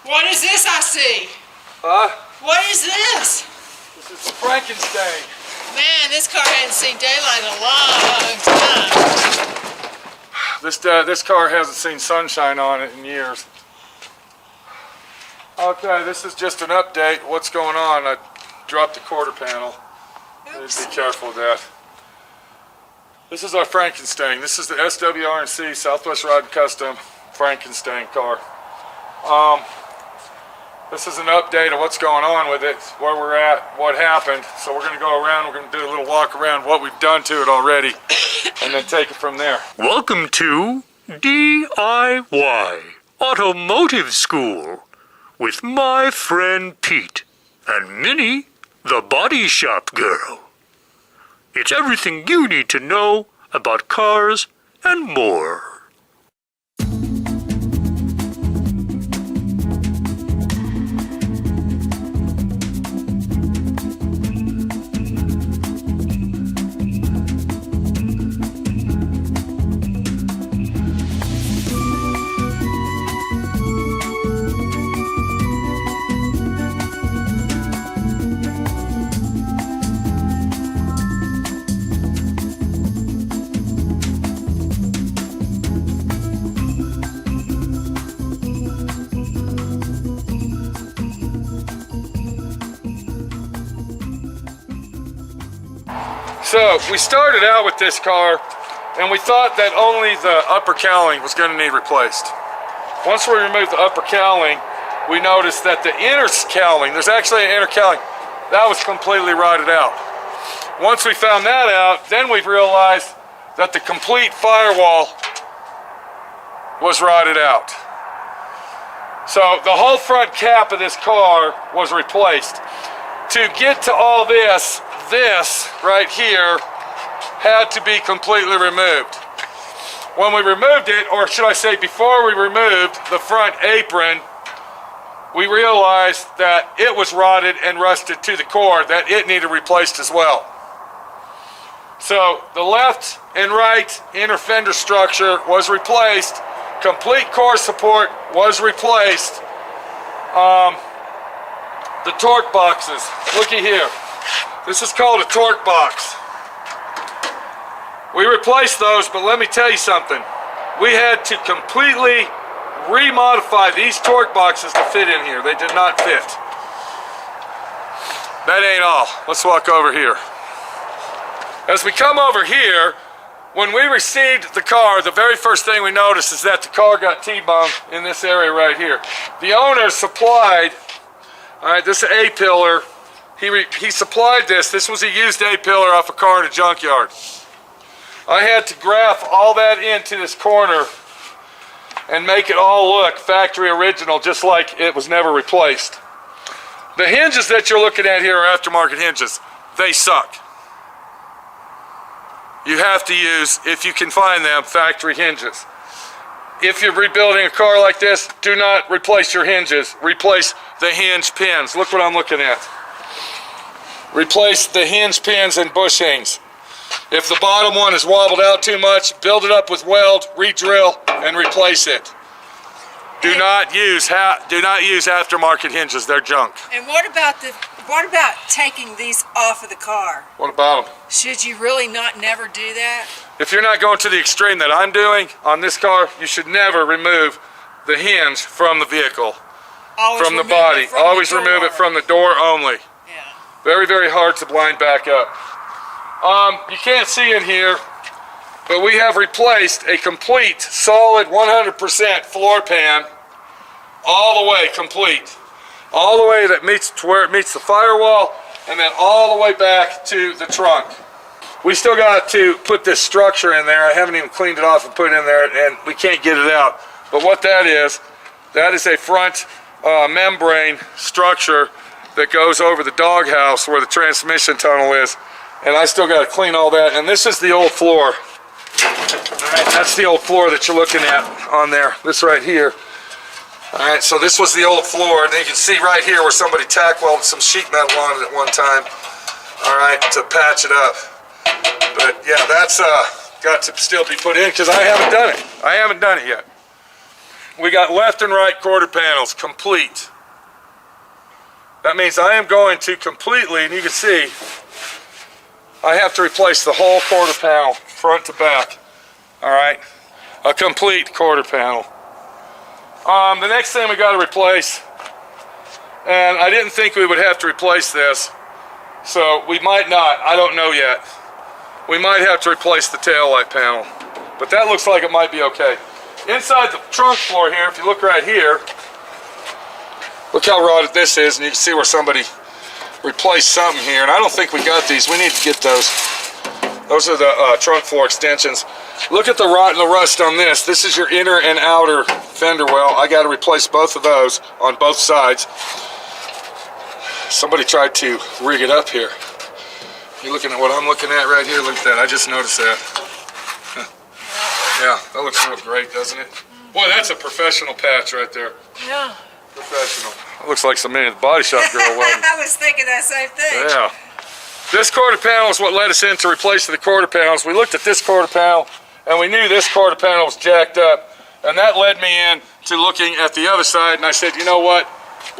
What is this I see? Huh? What is this? This is the Frankenstein. Man, this car hadn't seen daylight in a long time. This car hasn't seen sunshine on it in years. Okay, this is just an update. What's going on? I dropped the quarter panel. Oops. Be careful of that. This is our Frankenstein. This is the SWRC Southwest Rod Custom Frankenstein car. This is an update of what's going on with it, where we're at, what happened. So we're going to go around, we're going to do a little walk around what we've done to it already, and then take it from there. Welcome to D.I.Y. Automotive School with my friend Pete and Minnie, the body shop girl. It's everything you need to know about cars and more. So we started out with this car and we thought that only the upper cowling was going to need replaced. Once we removed the upper cowling, we noticed that the inner cowling, there's actually an inner cowling, that was completely rotted out. Once we found that out, then we realized that the complete firewall was rotted out. So the whole front cap of this car was replaced. To get to all this right here had to be completely removed. When we removed it, or should I say before we removed the front apron, we realized that it was rotted and rusted to the core, that it needed replaced as well. So the left and right inner fender structure was replaced, complete core support was replaced. The torque boxes, looky here. This is called a torque box. We replaced those, but let me tell you something. We had to completely remodify these torque boxes to fit in here. They did not fit. That ain't all. Let's walk over here. As we come over here, when we received the car, the very first thing we noticed is that the car got T-boned in this area right here. The owner supplied, all right, this A-pillar. He supplied this. This was a used A-pillar off a car in a junkyard. I had to graph all that into this corner and make it all look factory original, just like it was never replaced. The hinges that you're looking at here are aftermarket hinges. They suck. You have to use, if you can find them, factory hinges. If you're rebuilding a car like this, do not replace your hinges. Replace the hinge pins. Look what I'm looking at. Replace the hinge pins and bushings. If the bottom one is wobbled out too much, build it up with weld, re-drill, and replace it. Do not use aftermarket hinges. They're junk. And what about taking these off of the car? What about them? Should you really never do that? If you're not going to the extreme that I'm doing on this car, you should never remove the hinge from the vehicle, from the body. Always remove it from the door only. Yeah. Very, very hard to blind back up. You can't see in here, but we have replaced a complete, solid 100% floor pan, all the way complete. All the way that meets to where it meets the firewall, and then all the way back to the trunk. We still got to put this structure in there. I haven't even cleaned it off and put it in there, and we can't get it out. But what that is a front membrane structure that goes over the doghouse where the transmission tunnel is. And I still got to clean all that. And this is the old floor. All right, that's the old floor that you're looking at on there. This right here. All right, so this was the old floor. And you can see right here where somebody tack welded some sheet metal on it at one time. All right, to patch it up. But yeah, that's got to still be put in because I haven't done it. I haven't done it yet. we got left and right quarter panels complete. That means I am going to completely, and you can see, I have to replace the whole quarter panel, front to back. All right, a complete quarter panel. The next thing we got to replace, and I didn't think we would have to replace this, so we might not, I don't know yet. We might have to replace the tail light panel, but that looks like it might be okay. Inside the trunk floor here, if you look right here, look how rotted this is, and you can see where somebody replaced something here, and I don't think we got these. We need to get those. Those are the trunk floor extensions. Look at the rot and the rust on this. This is your inner and outer fender well. I got to replace both of those on both sides. Somebody tried to rig it up here. You're looking at what I'm looking at right here. Look at that. I just noticed that. Yeah, that looks real great, doesn't it? Boy, that's a professional patch right there. Yeah. Professional. It looks like somebody in the body shop girl welding. I was thinking that same thing. Yeah. This quarter panel is what led us into replacing the quarter panels. We looked at this quarter panel, and we knew this quarter panel was jacked up, and that led me in to looking at the other side, and I said, you know what?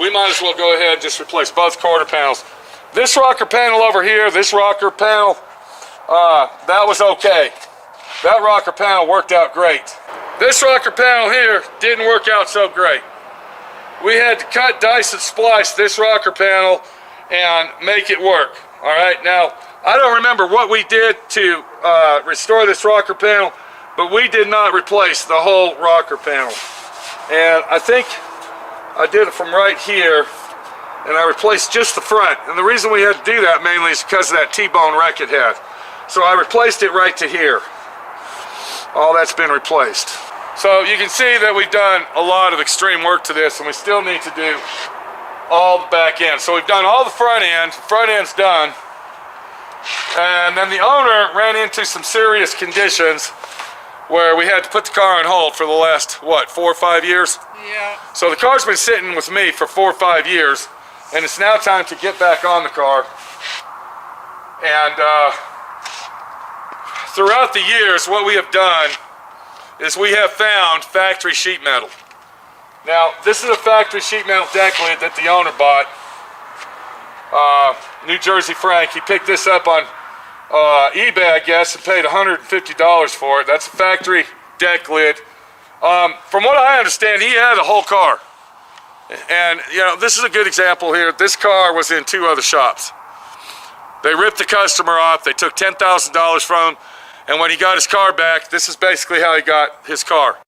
We might as well go ahead and just replace both quarter panels. This rocker panel over here, this rocker panel, that was okay. That rocker panel worked out great. This rocker panel here didn't work out so great. We had to cut, dice, and splice this rocker panel and make it work. All right, now, I don't remember what we did to restore this rocker panel, but we did not replace the whole rocker panel. And I think I did it from right here, and I replaced just the front. And the reason we had to do that mainly is because of that T-bone wreck it had. So I replaced it right to here. All that's been replaced. So you can see that we've done a lot of extreme work to this, and we still need to do all the back end. So we've done all the front end's done. And then the owner ran into some serious conditions where we had to put the car on hold for the last, what, 4 or 5 years? Yeah. So the car's been sitting with me for 4 or 5 years, and it's now time to get back on the car. And throughout the years, what we have done is we have found factory sheet metal. Now, this is a factory sheet metal deck lid that the owner bought. New Jersey Frank, he picked this up on eBay, I guess, and paid $150 for it. That's a factory deck lid. From what I understand, he had a whole car. And, you know, this is a good example here. This car was in 2 other shops. They ripped the customer off. They took $10,000 from him. And when he got his car back, this is basically how he got his car.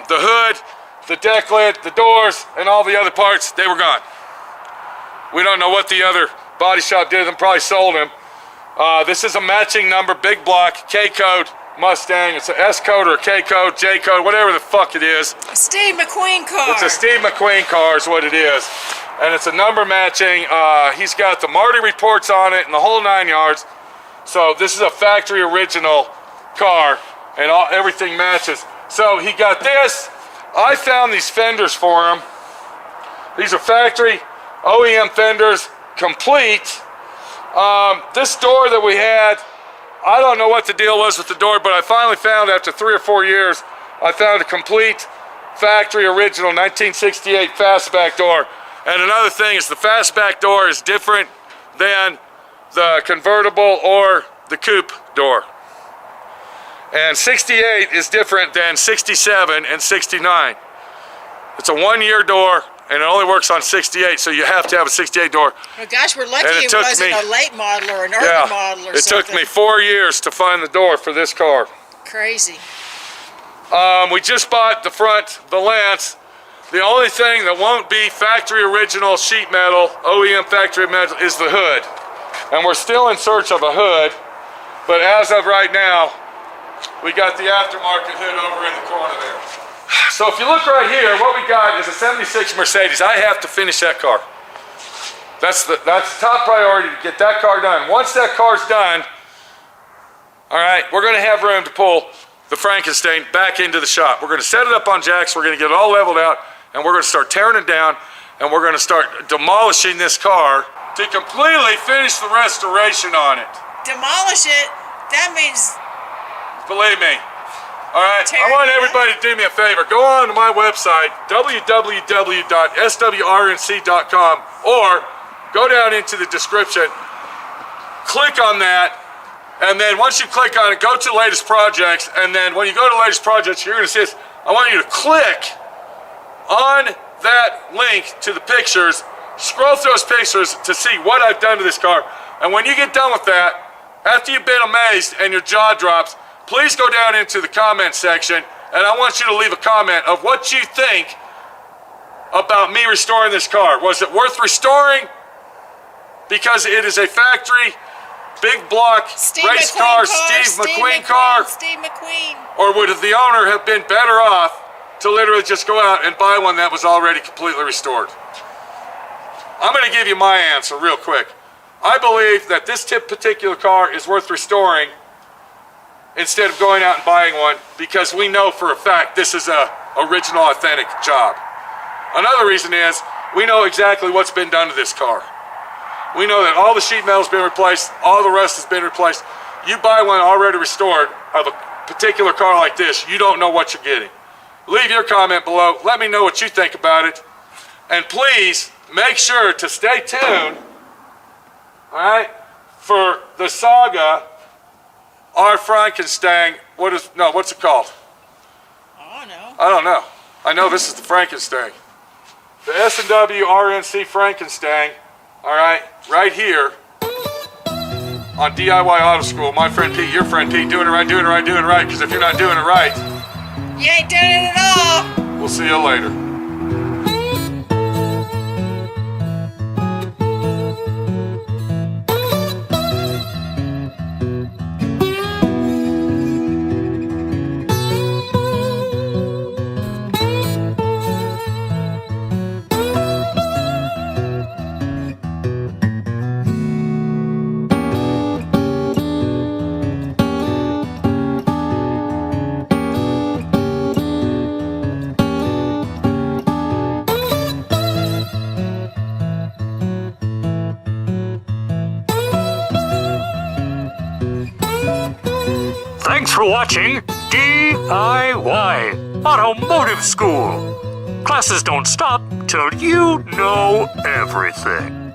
The hood, the deck lid, the doors, and all the other parts, they were gone. We don't know what the other body shop did. Them probably sold them. This is a matching number, big block, K code Mustang. It's an S code or a K code, J code, whatever the fuck it is. Steve McQueen car. It's a Steve McQueen car is what it is. And it's a number matching. He's got the Marty reports on it and the whole 9 yards. So this is a factory original car, and everything matches. So he got this. I found these fenders for him. These are factory OEM fenders, complete. This door that we had, I don't know what the deal was with the door, but I finally found, after 3 or 4 years, I found a complete factory original 1968 fastback door. And another thing is the fastback door is different than the convertible or the coupe door. And 68 is different than 67 and 69. It's a 1-year door, and it only works on 68, so you have to have a 68 door. Oh gosh, we're lucky it wasn't a late model or an early model or something. It took me 4 years to find the door for this car. Crazy. We just bought the front, the Lance. The only thing that won't be factory original sheet metal, OEM factory metal, is the hood. And we're still in search of a hood. But as of right now, we got the aftermarket hood over in the corner there. So if you look right here, what we got is a 76 Mercedes. I have to finish that car. That's top priority, to get that car done. Once that car's done, all right, we're gonna have room to pull the Frankenstein back into the shop. We're gonna set it up on jacks, we're gonna get it all leveled out, and we're gonna start tearing it down, and we're gonna start demolishing this car to completely finish the restoration on it. Demolish it. That means Believe me. All right, tear I want it everybody to do me a favor. Go on to my website, www.swrnc.com, or go down into the description, click on that, and then once you click on it, go to latest projects, and then when you go to latest projects, you're gonna see this. I want you to click on that link to the pictures, scroll through those pictures to see what I've done to this car, and when you get done with that, after you've been amazed and your jaw drops, please go down into the comment section, and I want you to leave a comment of what you think about me restoring this car. Was it worth restoring? Because it is a factory, big block, race car, Steve McQueen car. Steve McQueen. Or would the owner have been better off to literally just go out and buy one that was already completely restored? I'm going to give you my answer real quick. I believe that this particular car is worth restoring instead of going out and buying one, because we know for a fact this is a original, authentic job. Another reason is we know exactly what's been done to this car. We know that all the sheet metal's been replaced, all the rust has been replaced. You buy one already restored of a particular car like this, you don't know what you're getting. Leave your comment below. Let me know what you think about it. And please make sure to stay tuned, all right, for the saga, our Frankenstein. What's it called? I don't know. I don't know. I know this is the Frankenstein. The S&W RNC Frankenstein, all right, right here on D.I.Y. Auto School. My friend Pete, your friend Pete, doing it right, because if you're not doing it right, You ain't doing it at all. we'll see you later. Thanks for watching D.I.Y. Automotive School. Classes don't stop till you know everything.